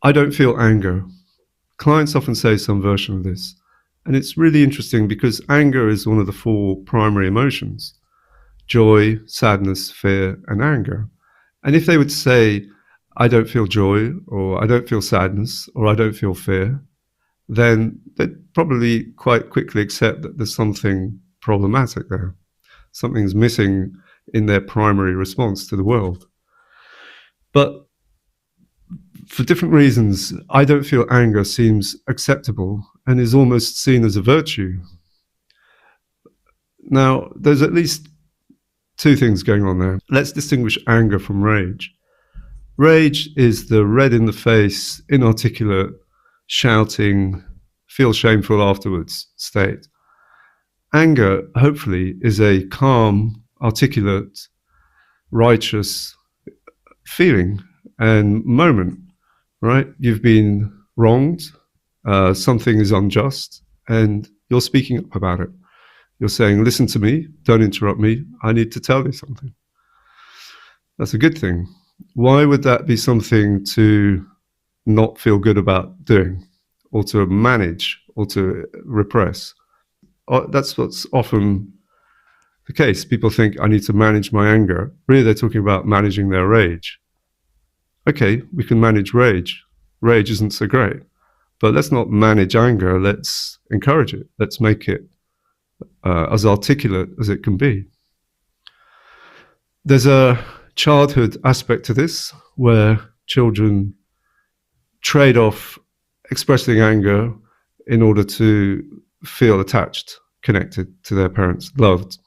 I don't feel anger. Clients often say some version of this. And it's really interesting because anger is one of the four primary emotions: joy, sadness, fear, and anger. And if they would say, I don't feel joy, or I don't feel sadness, or I don't feel fear, then they'd probably quite quickly accept that there's something problematic there. Something's missing in their primary response to the world. But for different reasons, I don't feel anger seems acceptable and is almost seen as a virtue. Now, there's at least two things going on there. Let's distinguish anger from rage. Rage is the red in the face, inarticulate, shouting, feel shameful afterwards state. Anger, hopefully, is a calm, articulate, righteous feeling and moment, right? You've been wronged, something is unjust, and you're speaking up about it. You're saying, listen to me, don't interrupt me, I need to tell you something. That's a good thing. Why would that be something to not feel good about doing, or to manage, or to repress? That's what's often the case. People think, I need to manage my anger. Really, they're talking about managing their rage. Okay, we can manage rage. Rage isn't so great. But let's not manage anger. Let's encourage it. Let's make it as articulate as it can be. There's a childhood aspect to this where children trade off expressing anger in order to feel attached, connected to their parents, loved,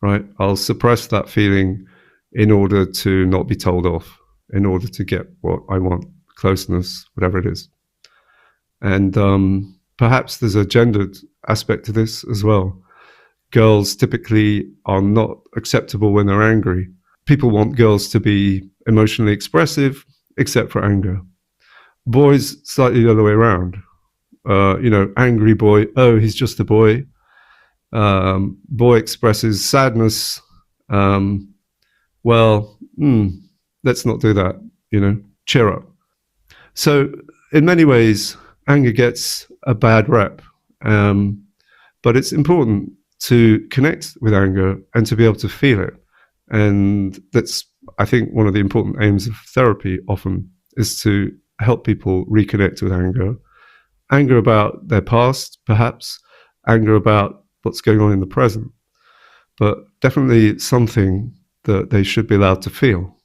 right? I'll suppress that feeling in order to not be told off, in order to get what I want, closeness, whatever it is. And perhaps there's a gendered aspect to this as well. Girls typically are not acceptable when they're angry. People want girls to be emotionally expressive, except for anger. Boys, slightly the other way around. Angry boy, oh, he's just a boy. Boy expresses sadness. Let's not do that, cheer up. So in many ways, anger gets a bad rep, but it's important to connect with anger and to be able to feel it. And that's, I think, one of the important aims of therapy often is to help people reconnect with anger. Anger about their past, perhaps, anger about what's going on in the present, but definitely something that they should be allowed to feel.